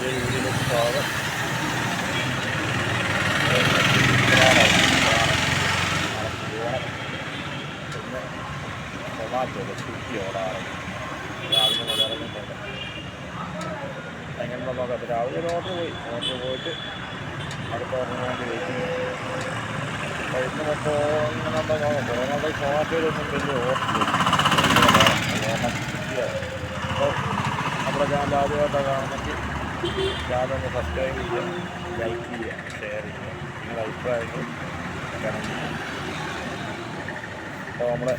വീഡിയോയിലേക്ക് സ്വാഗതം. പിന്നെ ടൊമാറ്റോ സ്വിഗ്ഗി ഓടാറ് രാവിലെ മുതൽ ഇറങ്ങിയിട്ടുണ്ട്. എങ്ങനെ നോക്കാം. രാവിലെ ഒരു ഓർഡർ പോയിട്ട് അടുത്ത ഓർഡറിന് വേണ്ടി വെയിറ്റിംഗ്. അപ്പോൾ ഇന്ന് മൊത്തം ഇങ്ങനെ ഉണ്ടോ നോക്കാം. കൊറോണ ടൊമാറ്റോയിലൊന്നും വലിയ ഓർഡർ കാരണം അപ്പോൾ നമ്മുടെ ചാനൽ ആദ്യമായിട്ടാണ് കാണുന്നെങ്കിൽ ചാനൽ സബ്സ്ക്രൈബ് ചെയ്യുക, ലൈക്ക് ചെയ്യുക, ഷെയർ ചെയ്യുക, നിങ്ങളുടെ അഭിപ്രായങ്ങൾ കമൻറ്റ് ചെയ്യുക. അപ്പോൾ നമ്മുടെ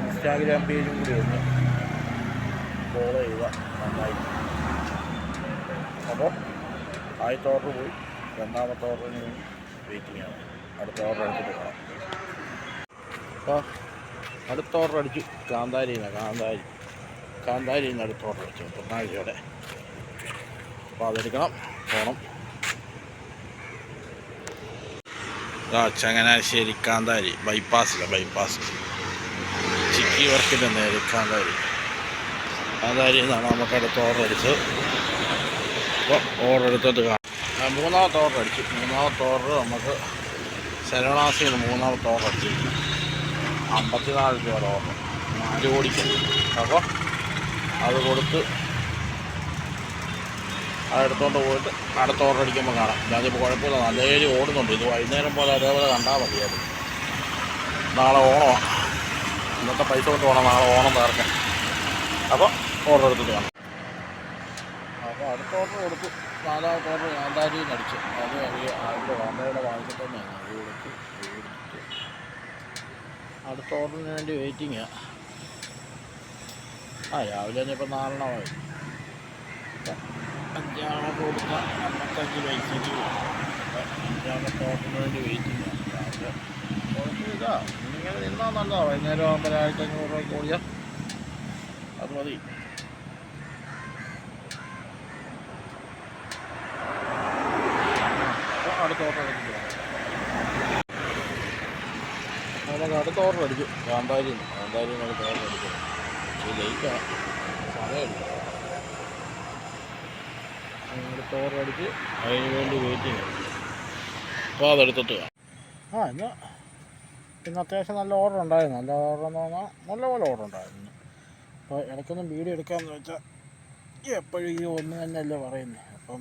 ഇൻസ്റ്റാഗ്രാം പേജും കൂടി ഒന്ന് ഫോളോ ചെയ്യുക, നന്നായിരിക്കും. അപ്പോൾ ആദ്യത്തെ ഓർഡർ പോയി, രണ്ടാമത്തെ ഓർഡറിന് വേണ്ടി വെയിറ്റിംഗ് ആണ്. അടുത്ത ഓർഡർ എടുത്തിട്ട് കാണാം. അപ്പോൾ അടുത്ത ഓർഡർ അടിച്ചു കാന്താരിയിൽ നിന്ന് അടുത്ത ഓർഡർ അടിച്ചു പൊന്നാഴിയോടെ. അപ്പോൾ അതെടുക്കണം, പോകണം. ചങ്ങനാശ്ശേരി കാന്താരി ബൈപ്പാസ് ചിക്കി വർക്കിൻ്റെ നേരെ കാന്താരിയിൽ നിന്നാണ് നമുക്ക് അടുത്ത ഓർഡർ അടിച്ചത്. അപ്പോൾ ഓർഡർ എടുത്തിട്ട് കാണാം. മൂന്നാമത്തെ ഓർഡർ അടിച്ചു. മൂന്നാമത്തെ ഓർഡർ നമുക്ക് ശരവണാസിൽ മൂന്നാമത്തെ ഓർഡർ അടിച്ചിരിക്കുന്നു. 54 രൂപയുടെ ഓർഡർ 4 കോടിക്ക്. അപ്പോൾ അത് കൊടുത്ത് അതെടുത്തുകൊണ്ട് പോയിട്ട് അടുത്ത ഓർഡർ അടിക്കുമ്പോൾ കാണാം. ഞാനിപ്പോൾ കുഴപ്പമില്ല, നല്ല രീതിയിൽ ഓടുന്നുണ്ട്. ഇത് വൈകുന്നേരം പോലെ അതേപോലെ കണ്ടാൽ മതിയായിരുന്നു. നാളെ ഓണമാണ്, ഇന്നത്തെ പൈസ കൊണ്ട് വേണം നാളെ ഓണം തീർക്കാൻ. അപ്പോൾ ഓർഡർ എടുത്തിട്ട് കാണാം. അപ്പോൾ അടുത്ത ഓർഡർ കൊടുത്തു. നാലാമത്തെ ഓർഡർ കാന്താരിയിൽ നിന്ന് അടിച്ചു. അത് അതിൻ്റെ കാന്താരിയുടെ വാങ്ങിച്ചിട്ട് തന്നെയാണ്. അത് കൊടുത്ത് അടുത്ത ഓർഡറിന് വേണ്ടി വെയിറ്റിങ്ങാണ്. രാവിലെ തന്നെ ഇപ്പം 4 അഞ്ചാമത്തെ കൊടുത്ത 55 പൈസയ്ക്ക്. അഞ്ചാമത്തെ ഓർഡറിന് വേണ്ടി വെയിറ്റിങ്ങാണ്. രാവിലെ കുഴപ്പമില്ല, ഇങ്ങനെ നിന്നാൽ നല്ലതാണ്. വൈകുന്നേരം ആകുമ്പോൾ 1500 രൂപ കൂടിയാൽ അത് മതി. അടുത്ത ഓർഡർ എടുത്തിട്ട് നമുക്ക് അടുത്ത ഓർഡർ അടിച്ചു. കാന്താരിയിൽ നിന്ന് അടുത്ത ഓർഡർ അടിച്ചു. ലേറ്റാണ്, സമയമില്ല. അടുത്ത ഓർഡർ അടിച്ച് അതിന് വേണ്ടി വെയിറ്റിംഗ്. അപ്പോൾ അതെടുത്തിട്ട് ഇന്ന് അത്യാവശ്യം നല്ല ഓർഡർ ഉണ്ടായിരുന്നു. നല്ല ഓർഡർ എന്ന് പറഞ്ഞാൽ നല്ലപോലെ ഓർഡർ ഉണ്ടായിരുന്നു. അപ്പോൾ ഇടയ്ക്കൊന്നും വീഡിയോ എടുക്കാമെന്ന് വെച്ചാൽ എപ്പോഴും ഈ ഒന്ന് തന്നെയല്ലേ പറയുന്നത്. അപ്പം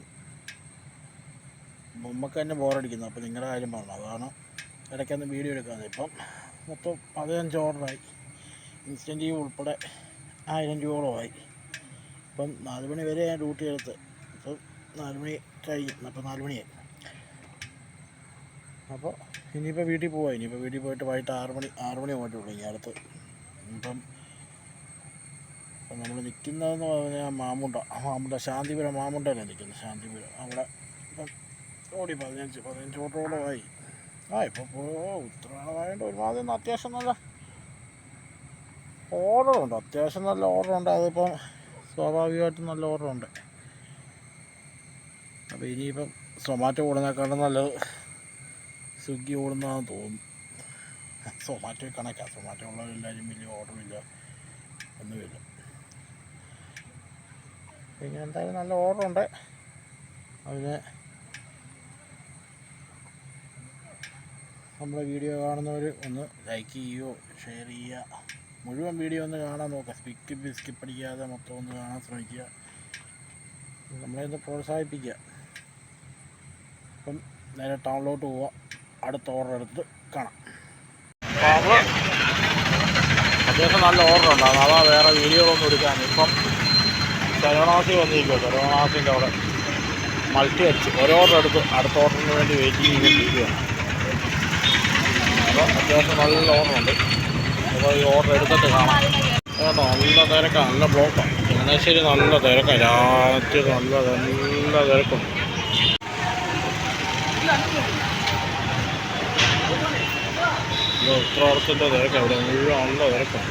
നമുക്ക് തന്നെ ബോറടിക്കുന്നു. അപ്പോൾ നിങ്ങളുടെ കാര്യം പറഞ്ഞു, അതാണ് ഇടയ്ക്കൊന്നും വീഡിയോ എടുക്കാതെ. ഇപ്പം മൊത്തം 15 ഓർഡറായി. ഇൻസ്റ്റൻറ്റ് ഉൾപ്പെടെ 1000 രൂപയോളമായി. ഇപ്പം 4 മണി വരെ ഞാൻ ഡ്യൂട്ടി എടുത്ത്. ഇപ്പം 4 മണി കഴിഞ്ഞു. അപ്പോൾ 4 മണിയായി. അപ്പോൾ ഇനിയിപ്പോൾ വീട്ടിൽ പോവാം. ഇനിയിപ്പോൾ വീട്ടിൽ പോയിട്ട് വൈകിട്ട് 6 മണി പോയിട്ടുള്ളൂ ഇനി അടുത്ത്. ഇപ്പം നമ്മൾ നിൽക്കുന്നതെന്ന് പറഞ്ഞാൽ മാമുണ്ട ശാന്തിപുരം മാമുണ്ടല്ലേ നിൽക്കുന്നത്. ശാന്തിപുരം അവിടെ ഇപ്പം ഓടി 15 ഓട്ടോളമായി. ഇപ്പോൾ ഉത്തരവാദമായതുകൊണ്ട് ഒരുമാതിരി അത്യാവശ്യം നല്ല ഓർഡറുണ്ട്. അതിപ്പം സ്വാഭാവികമായിട്ടും നല്ല ഓർഡറുണ്ട്. അപ്പോൾ ഇനിയിപ്പം സൊമാറ്റോ ഓടുന്നേക്കാളും നല്ലത് സ്വിഗ്ഗി ഓടുന്നതാണെന്ന് തോന്നുന്നു. സൊമാറ്റോ കണക്കാണ്. സൊമാറ്റോ ഉള്ളവരെല്ലാവരും വലിയ ഓർഡറില്ല, ഒന്നുമില്ല. പിന്നെ എന്തായാലും നല്ല ഓർഡറുണ്ട്. അതിന് നമ്മുടെ വീഡിയോ കാണുന്നവർ ഒന്ന് ലൈക്ക് ചെയ്യുകയോ ഷെയർ ചെയ്യുക. മുഴുവൻ വീഡിയോ ഒന്ന് കാണാൻ നോക്കുക. സ്കിപ്പ് അടിക്കാതെ മൊത്തം ഒന്ന് കാണാൻ ശ്രമിക്കുക. നമ്മളെയൊന്ന് പ്രോത്സാഹിപ്പിക്കുക. അപ്പം നേരെ ടൗണിലോട്ട് പോവുക. അടുത്ത ഓർഡർ എടുത്ത് കാണാം. അപ്പോൾ അത്യാവശ്യം നല്ല ഓർഡർ ഉണ്ടാകും. അതാ വേറെ വീഡിയോകളൊന്നും എടുക്കാൻ. ഇപ്പം ശരവണാസി വന്നിരിക്കുമോ, ശരവണാസിൻ്റെ അവിടെ മൾട്ടി അടിച്ച് ഒരു ഓർഡർ എടുത്ത് അടുത്ത ഓർഡറിന് വേണ്ടി വെയിറ്റ് ചെയ്തിരിക്കുകയാണ്. അപ്പോൾ അത്യാവശ്യം നല്ല ഓർഡറുണ്ട്. അപ്പോൾ ഈ ഓർഡർ എടുത്തിട്ട് കാണാം. കേട്ടോ, നല്ല തിരക്കാണ്, നല്ല ബ്ലോക്കാണ്. ചങ്ങനാശ്ശേരി നല്ല തിരക്കാണ്. രാത്രി നല്ല തിരക്കുണ്ട്. ഉത്തരവാദിത്തത്തിൻ്റെ തിരക്കാണ്. ഇവിടെ മുഴുവൻ നല്ല തിരക്കാണ്.